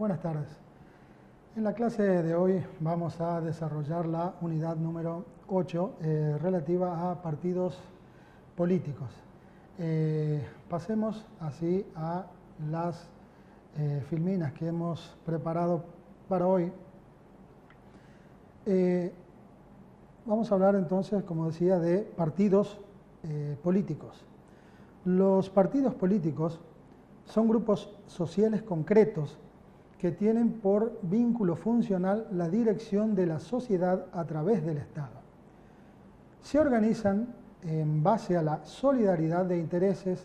buenas tardes. En la clase de hoy vamos a desarrollar la unidad número 8 relativa a partidos políticos. Pasemos así a las filminas que hemos preparado para hoy. Vamos a hablar entonces, como decía, de partidos políticos. Los partidos políticos son grupos sociales concretos que tienen por vínculo funcional la dirección de la sociedad a través del Estado. Se organizan en base a la solidaridad de intereses,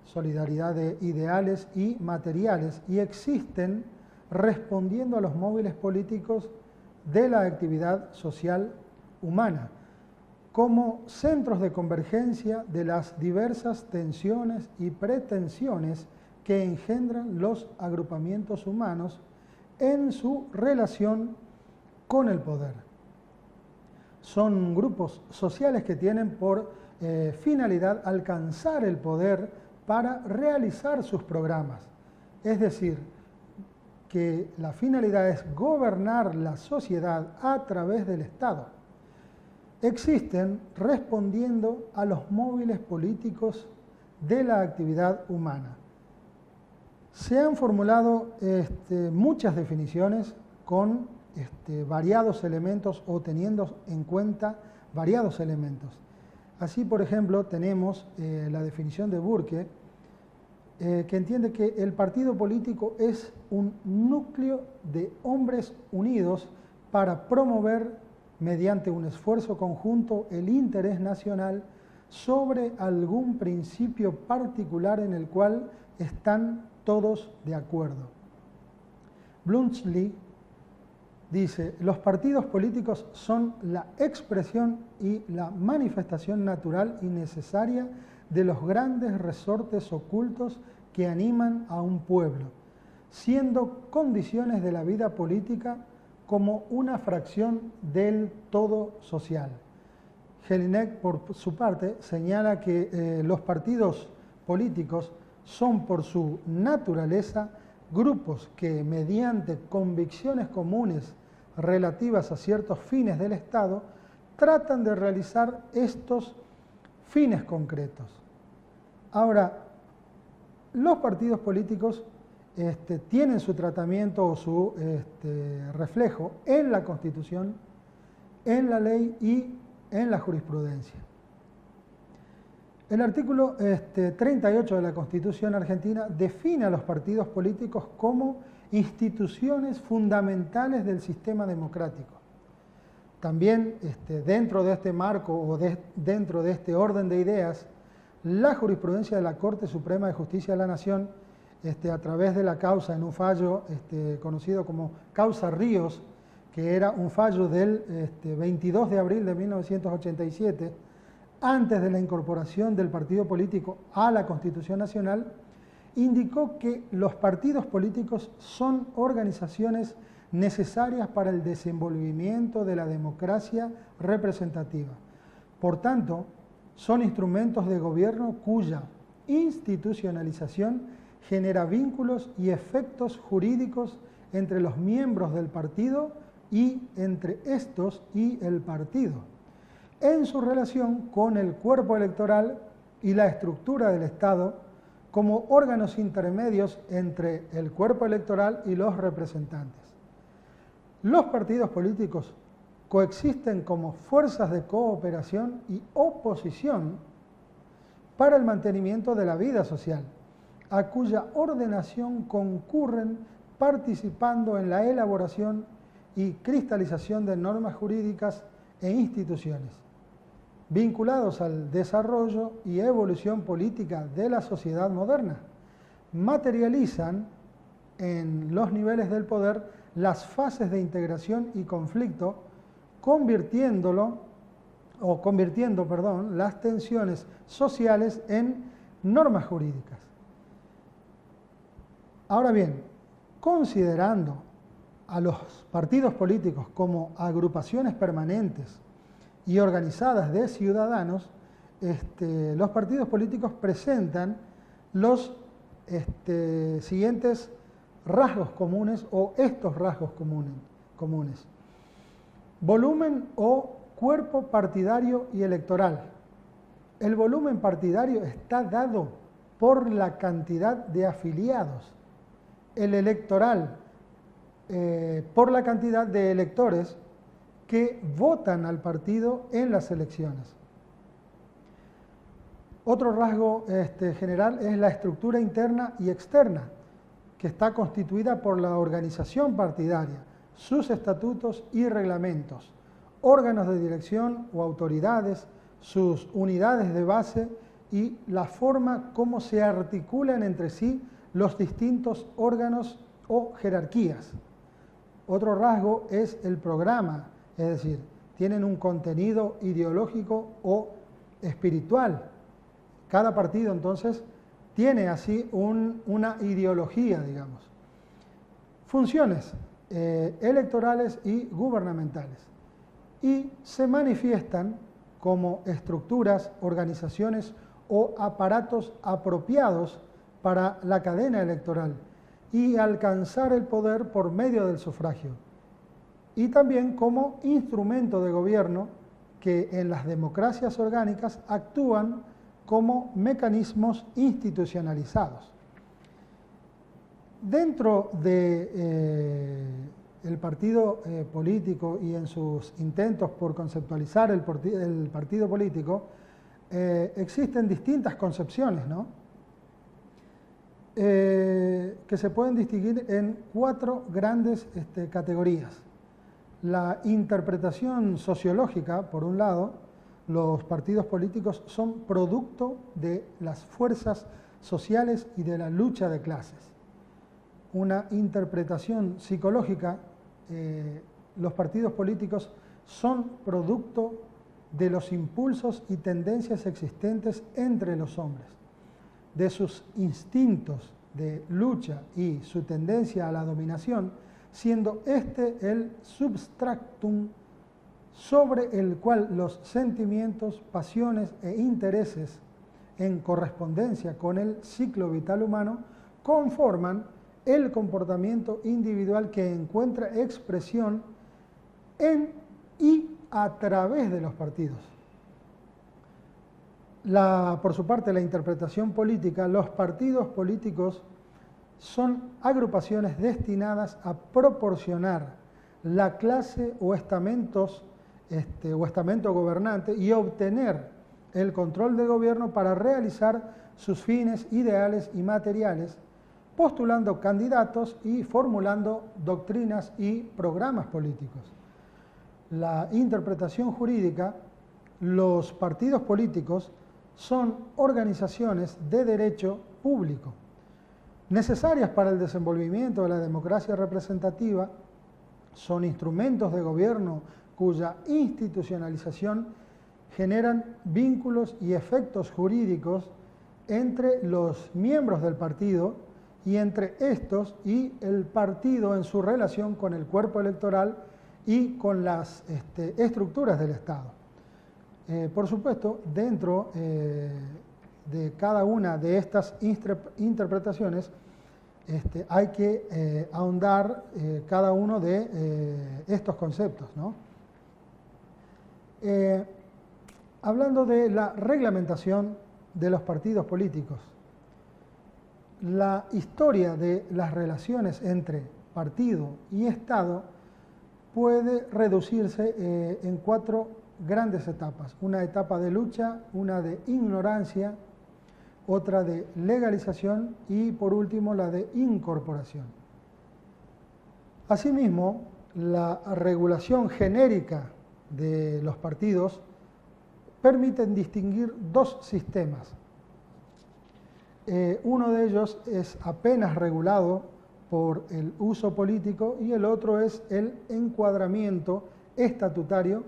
solidaridad de ideales y materiales, y existen respondiendo a los móviles políticos de la actividad social humana, como centros de convergencia de las diversas tensiones y pretensiones que engendran los agrupamientos humanos en su relación con el poder. Son grupos sociales que tienen por finalidad alcanzar el poder para realizar sus programas. Es decir, que la finalidad es gobernar la sociedad a través del Estado. Existen respondiendo a los móviles políticos de la actividad humana. Se han formulado muchas definiciones con variados elementos o teniendo en cuenta variados elementos. Así, por ejemplo, tenemos la definición de Burke, que entiende que el partido político es un núcleo de hombres unidos para promover, mediante un esfuerzo conjunto, el interés nacional sobre algún principio particular en el cual están todos de acuerdo. Bluntschli dice: los partidos políticos son la expresión y la manifestación natural y necesaria de los grandes resortes ocultos que animan a un pueblo, siendo condiciones de la vida política como una fracción del todo social. Jelinek, por su parte, señala que los partidos políticos son por su naturaleza grupos que, mediante convicciones comunes relativas a ciertos fines del Estado, tratan de realizar estos fines concretos. Ahora, los partidos políticos tienen su tratamiento o su reflejo en la Constitución, en la ley y en la jurisprudencia. El artículo 38 de la Constitución argentina define a los partidos políticos como instituciones fundamentales del sistema democrático. También dentro de este marco o dentro de este orden de ideas, la jurisprudencia de la Corte Suprema de Justicia de la Nación, a través de la causa en un fallo conocido como causa Ríos, que era un fallo del 22 de abril de 1987, antes de la incorporación del partido político a la Constitución Nacional, indicó que los partidos políticos son organizaciones necesarias para el desenvolvimiento de la democracia representativa. Por tanto, son instrumentos de gobierno cuya institucionalización genera vínculos y efectos jurídicos entre los miembros del partido y entre estos y el partido, en su relación con el cuerpo electoral y la estructura del Estado como órganos intermedios entre el cuerpo electoral y los representantes. Los partidos políticos coexisten como fuerzas de cooperación y oposición para el mantenimiento de la vida social, a cuya ordenación concurren participando en la elaboración y cristalización de normas jurídicas e instituciones, vinculados al desarrollo y evolución política de la sociedad moderna, materializan en los niveles del poder las fases de integración y conflicto, convirtiendo las tensiones sociales en normas jurídicas. Ahora bien, considerando a los partidos políticos como agrupaciones permanentes y organizadas de ciudadanos, los partidos políticos presentan los siguientes rasgos comunes o estos rasgos comunes. Volumen o cuerpo partidario y electoral. El volumen partidario está dado por la cantidad de afiliados. El electoral, por la cantidad de electores que votan al partido en las elecciones. Otro rasgo general es la estructura interna y externa, que está constituida por la organización partidaria, sus estatutos y reglamentos, órganos de dirección o autoridades, sus unidades de base y la forma como se articulan entre sí los distintos órganos o jerarquías. Otro rasgo es el programa, es decir, tienen un contenido ideológico o espiritual. Cada partido entonces tiene así una ideología, digamos. Funciones electorales y gubernamentales. Y se manifiestan como estructuras, organizaciones o aparatos apropiados para la cadena electoral y alcanzar el poder por medio del sufragio. Y también como instrumento de gobierno que en las democracias orgánicas actúan como mecanismos institucionalizados. Dentro del partido político y en sus intentos por conceptualizar el partido político, existen distintas concepciones, ¿no? Que se pueden distinguir en 4 grandes categorías. La interpretación sociológica, por un lado, los partidos políticos son producto de las fuerzas sociales y de la lucha de clases. Una interpretación psicológica, los partidos políticos son producto de los impulsos y tendencias existentes entre los hombres, de sus instintos de lucha y su tendencia a la dominación, siendo este el substratum sobre el cual los sentimientos, pasiones e intereses en correspondencia con el ciclo vital humano conforman el comportamiento individual que encuentra expresión en y a través de los partidos. Por su parte, la interpretación política, los partidos políticos son agrupaciones destinadas a proporcionar la clase o estamento gobernante y obtener el control del gobierno para realizar sus fines ideales y materiales, postulando candidatos y formulando doctrinas y programas políticos. La interpretación jurídica, los partidos políticos son organizaciones de derecho público, necesarias para el desenvolvimiento de la democracia representativa, son instrumentos de gobierno cuya institucionalización generan vínculos y efectos jurídicos entre los miembros del partido y entre estos y el partido en su relación con el cuerpo electoral y con las estructuras del Estado. Por supuesto, dentro de cada una de estas interpretaciones hay que ahondar cada uno de estos conceptos, ¿no? Hablando de la reglamentación de los partidos políticos, la historia de las relaciones entre partido y Estado puede reducirse en 4 grandes etapas. Una etapa de lucha, una de ignorancia, otra de legalización y por último la de incorporación. Asimismo, la regulación genérica de los partidos permiten distinguir 2 sistemas. Uno de ellos es apenas regulado por el uso político y el otro es el encuadramiento estatutario,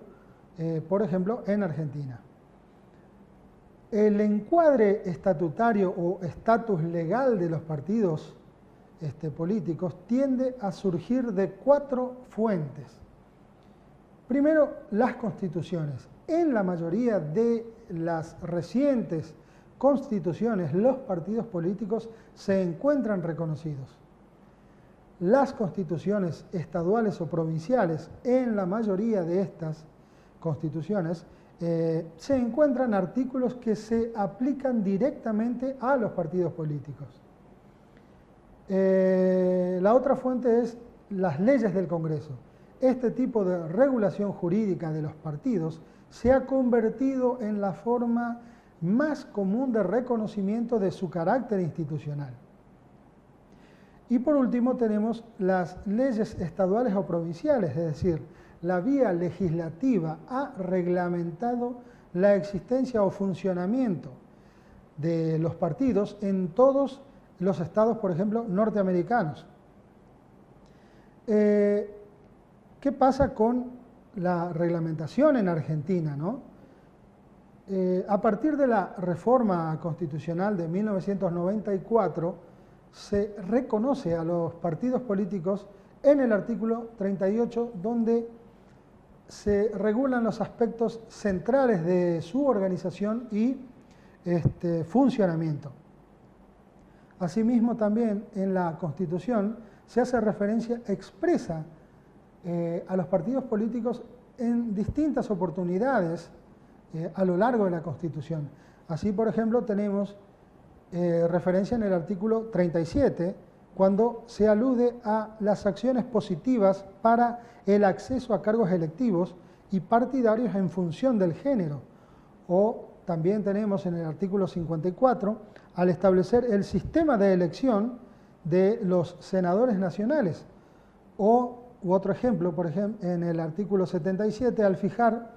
por ejemplo, en Argentina. El encuadre estatutario o estatus legal de los partidos políticos tiende a surgir de 4 fuentes. Primero, las constituciones. En la mayoría de las recientes constituciones, los partidos políticos se encuentran reconocidos. las constituciones estaduales o provinciales, en la mayoría de estas constituciones, se encuentran artículos que se aplican directamente a los partidos políticos. La otra fuente es las leyes del Congreso. Este tipo de regulación jurídica de los partidos se ha convertido en la forma más común de reconocimiento de su carácter institucional. Y por último tenemos las leyes estaduales o provinciales, es decir, la vía legislativa ha reglamentado la existencia o funcionamiento de los partidos en todos los estados, por ejemplo, norteamericanos. ¿Qué pasa con la reglamentación en Argentina, ¿no? A partir de la reforma constitucional de 1994, se reconoce a los partidos políticos en el artículo 38, donde se regulan los aspectos centrales de su organización y funcionamiento. Asimismo, también en la Constitución se hace referencia expresa a los partidos políticos en distintas oportunidades a lo largo de la Constitución. Así, por ejemplo, tenemos referencia en el artículo 37, cuando se alude a las acciones positivas para el acceso a cargos electivos y partidarios en función del género. O también tenemos en el artículo 54, al establecer el sistema de elección de los senadores nacionales. U otro ejemplo, por ejemplo, en el artículo 77, al fijar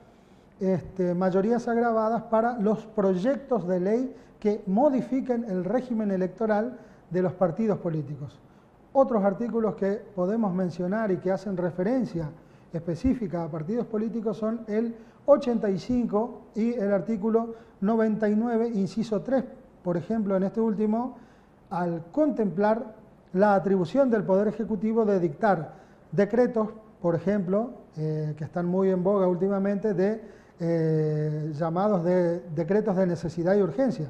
mayorías agravadas para los proyectos de ley que modifiquen el régimen electoral de los partidos políticos. Otros artículos que podemos mencionar y que hacen referencia específica a partidos políticos son el 85 y el artículo 99, inciso 3, por ejemplo, en este último, al contemplar la atribución del Poder Ejecutivo de dictar decretos, por ejemplo, que están muy en boga últimamente, de llamados de decretos de necesidad y urgencia.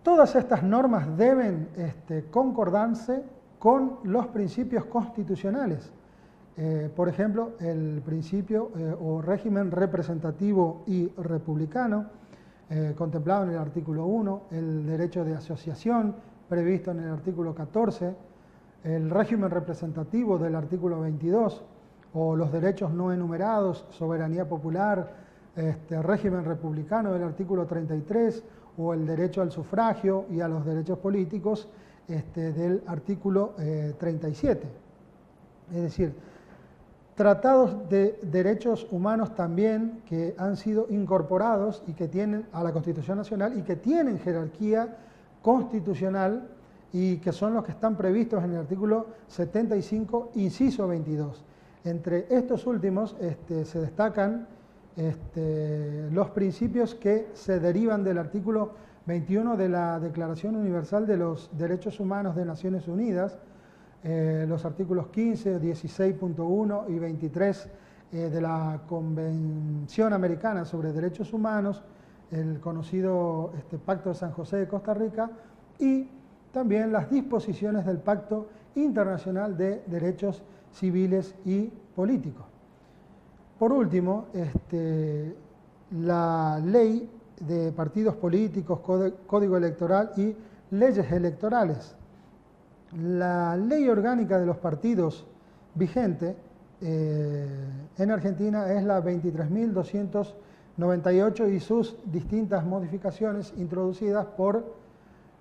Todas estas normas deben concordarse con los principios constitucionales. Por ejemplo, el principio o régimen representativo y republicano, contemplado en el artículo 1, el derecho de asociación, previsto en el artículo 14, el régimen representativo del artículo 22, o los derechos no enumerados, soberanía popular, régimen republicano del artículo 33, o el derecho al sufragio y a los derechos políticos del artículo 37. Es decir, tratados de derechos humanos también que han sido incorporados y que tienen a la Constitución Nacional y que tienen jerarquía constitucional y que son los que están previstos en el artículo 75, inciso 22. Entre estos últimos se destacan los principios que se derivan del artículo 21 de la Declaración Universal de los Derechos Humanos de Naciones Unidas, los artículos 15, 16.1 y 23 de la Convención Americana sobre Derechos Humanos, el conocido Pacto de San José de Costa Rica, y también las disposiciones del Pacto Internacional de Derechos Civiles y Políticos. Por último, la ley de partidos políticos, código electoral y leyes electorales. La ley orgánica de los partidos vigente en Argentina es la 23.298 y sus distintas modificaciones introducidas por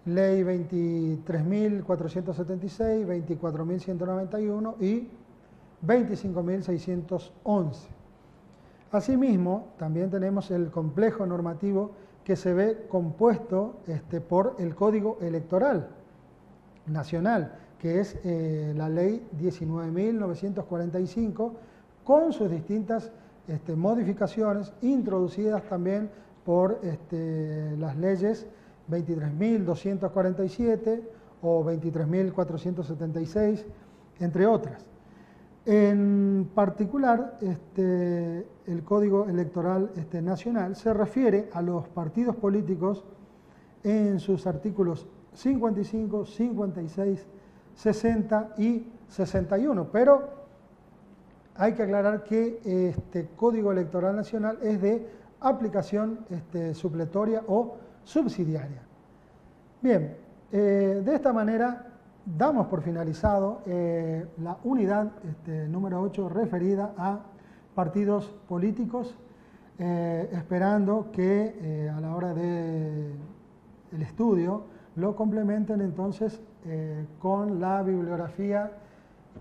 ley 23.476, 24.191 y 25.611. Asimismo, también tenemos el complejo normativo que se ve compuesto por el Código Electoral Nacional, que es la Ley 19.945, con sus distintas modificaciones introducidas también por las leyes 23.247 o 23.476, entre otras. En particular, el Código Electoral Nacional se refiere a los partidos políticos en sus artículos 55, 56, 60 y 61, pero hay que aclarar que este Código Electoral Nacional es de aplicación supletoria o subsidiaria. Bien, de esta manera damos por finalizado la unidad número 8 referida a partidos políticos, esperando que a la hora del estudio lo complementen entonces con la bibliografía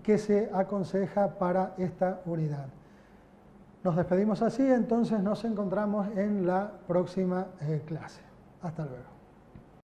que se aconseja para esta unidad. Nos despedimos así, entonces nos encontramos en la próxima clase. Hasta luego.